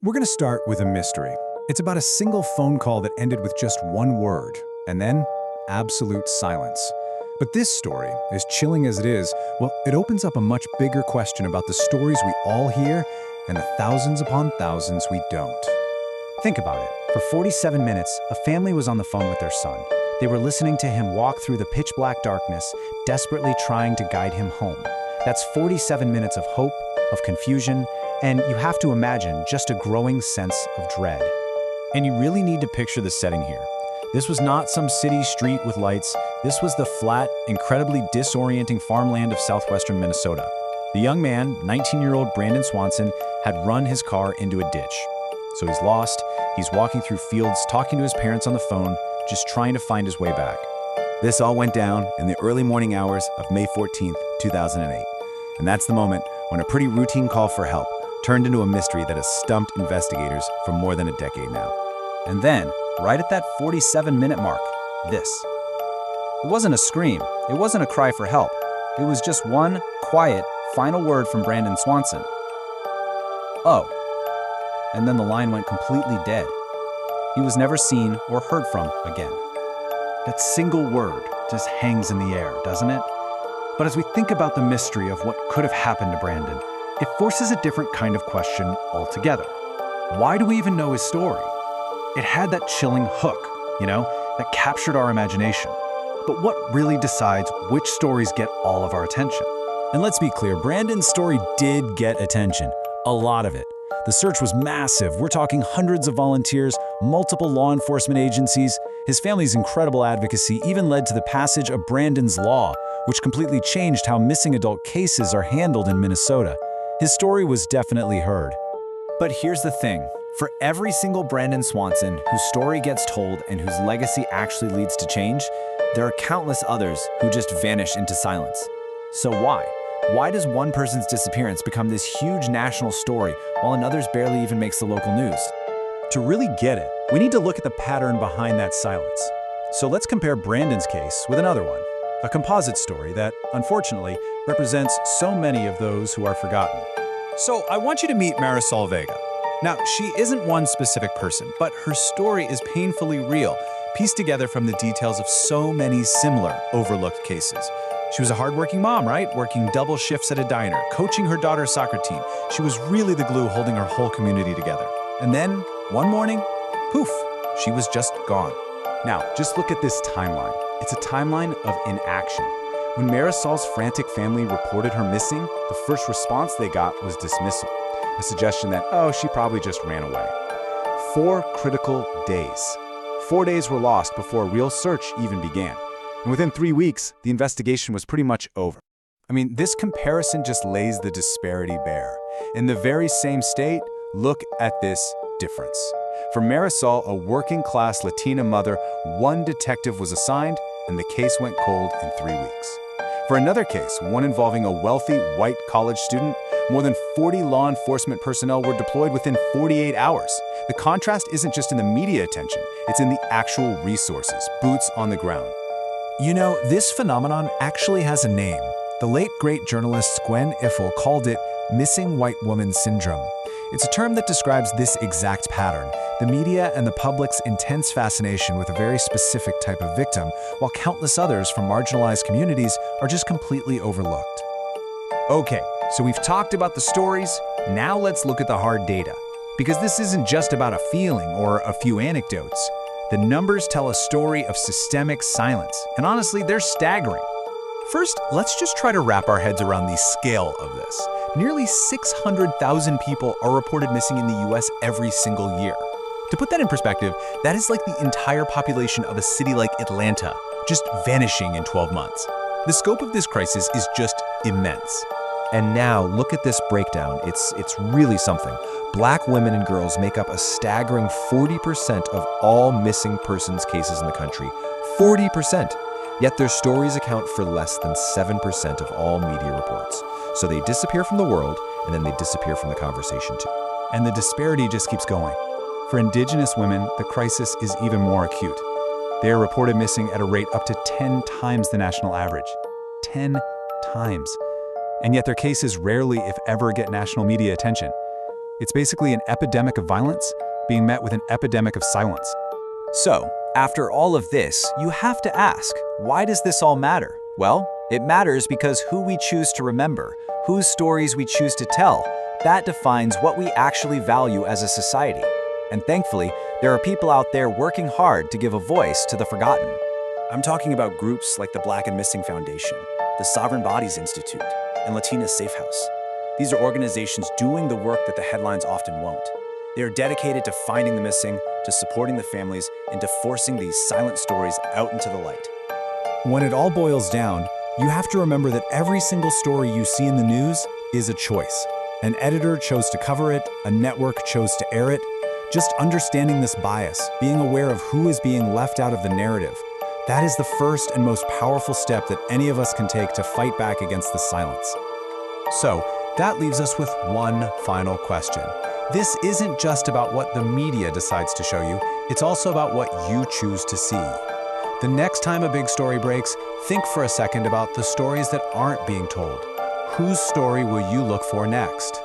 We're going to start with a mystery. It's about a single phone call that ended with just one word, and then absolute silence. But this story, as chilling as it is, well, it opens up a much bigger question about the stories we all hear and the thousands upon thousands we don't. Think about it. For 47 minutes, a family was on the phone with their son. They were listening to him walk through the pitch-black darkness, desperately trying to guide him home. That's 47 minutes of hope, of confusion, and you have to imagine just a growing sense of dread. And you really need to picture the setting here. This was not some city street with lights. This was the flat, incredibly disorienting farmland of southwestern Minnesota. The young man, 19-year-old Brandon Swanson, had run his car into a ditch. So he's lost, he's walking through fields, talking to his parents on the phone, just trying to find his way back. This all went down in the early morning hours of May 14th, 2008. And that's the moment when a pretty routine call for help turned into a mystery that has stumped investigators for more than a decade now. And then, right at that 47-minute mark, this. It wasn't a scream, it wasn't a cry for help. It was just one quiet, final word from Brandon Swanson. Oh. And then the line went completely dead. He was never seen or heard from again. That single word just hangs in the air, doesn't it? But as we think about the mystery of what could have happened to Brandon, it forces a different kind of question altogether. Why do we even know his story? It had that chilling hook, that captured our imagination. But what really decides which stories get all of our attention? And let's be clear, Brandon's story did get attention. A lot of it. The search was massive. We're talking hundreds of volunteers, multiple law enforcement agencies. His family's incredible advocacy even led to the passage of Brandon's Law, which completely changed how missing adult cases are handled in Minnesota. His story was definitely heard. But here's the thing. For every single Brandon Swanson whose story gets told and whose legacy actually leads to change, there are countless others who just vanish into silence. So why? Why does one person's disappearance become this huge national story while another's barely even makes the local news? To really get it, we need to look at the pattern behind that silence. So let's compare Brandon's case with another one, a composite story that, unfortunately, represents so many of those who are forgotten. So I want you to meet Marisol Vega. Now, she isn't one specific person, but her story is painfully real, pieced together from the details of so many similar overlooked cases. She was a hardworking mom, right? Working double shifts at a diner, coaching her daughter's soccer team. She was really the glue holding her whole community together. And then, one morning, poof, she was just gone. Now, just look at this timeline. It's a timeline of inaction. When Marisol's frantic family reported her missing, the first response they got was dismissal, a suggestion that, she probably just ran away. 4 critical days. 4 days were lost before a real search even began. And within 3 weeks, the investigation was pretty much over. I mean, this comparison just lays the disparity bare. In the very same state, look at this difference. For Marisol, a working-class Latina mother, 1 detective was assigned, and the case went cold in 3 weeks. For another case, one involving a wealthy white college student, more than 40 law enforcement personnel were deployed within 48 hours. The contrast isn't just in the media attention, it's in the actual resources, boots on the ground. This phenomenon actually has a name. The late great journalist Gwen Iffel called it missing white woman syndrome. It's a term that describes this exact pattern, the media and the public's intense fascination with a very specific type of victim, while countless others from marginalized communities are just completely overlooked. Okay, so we've talked about the stories, now let's look at the hard data. Because this isn't just about a feeling or a few anecdotes. The numbers tell a story of systemic silence, and honestly, they're staggering. First, let's just try to wrap our heads around the scale of this. Nearly 600,000 people are reported missing in the US every single year. To put that in perspective, that is like the entire population of a city like Atlanta, just vanishing in 12 months. The scope of this crisis is just immense. And now, look at this breakdown. It's really something. Black women and girls make up a staggering 40% of all missing persons cases in the country. 40%! Yet their stories account for less than 7% of all media reports. So they disappear from the world, and then they disappear from the conversation too. And the disparity just keeps going. For Indigenous women, the crisis is even more acute. They are reported missing at a rate up to 10 times the national average. 10 times. And yet their cases rarely, if ever, get national media attention. It's basically an epidemic of violence being met with an epidemic of silence. So, after all of this, you have to ask, why does this all matter? Well, it matters because who we choose to remember, whose stories we choose to tell, that defines what we actually value as a society. And thankfully, there are people out there working hard to give a voice to the forgotten. I'm talking about groups like the Black and Missing Foundation, the Sovereign Bodies Institute, and Latina's Safe House. These are organizations doing the work that the headlines often won't. They are dedicated to finding the missing, to supporting the families, and to forcing these silent stories out into the light. When it all boils down, you have to remember that every single story you see in the news is a choice. An editor chose to cover it, a network chose to air it. Just understanding this bias, being aware of who is being left out of the narrative, that is the first and most powerful step that any of us can take to fight back against the silence. So, that leaves us with one final question. This isn't just about what the media decides to show you, it's also about what you choose to see. The next time a big story breaks, think for a second about the stories that aren't being told. Whose story will you look for next?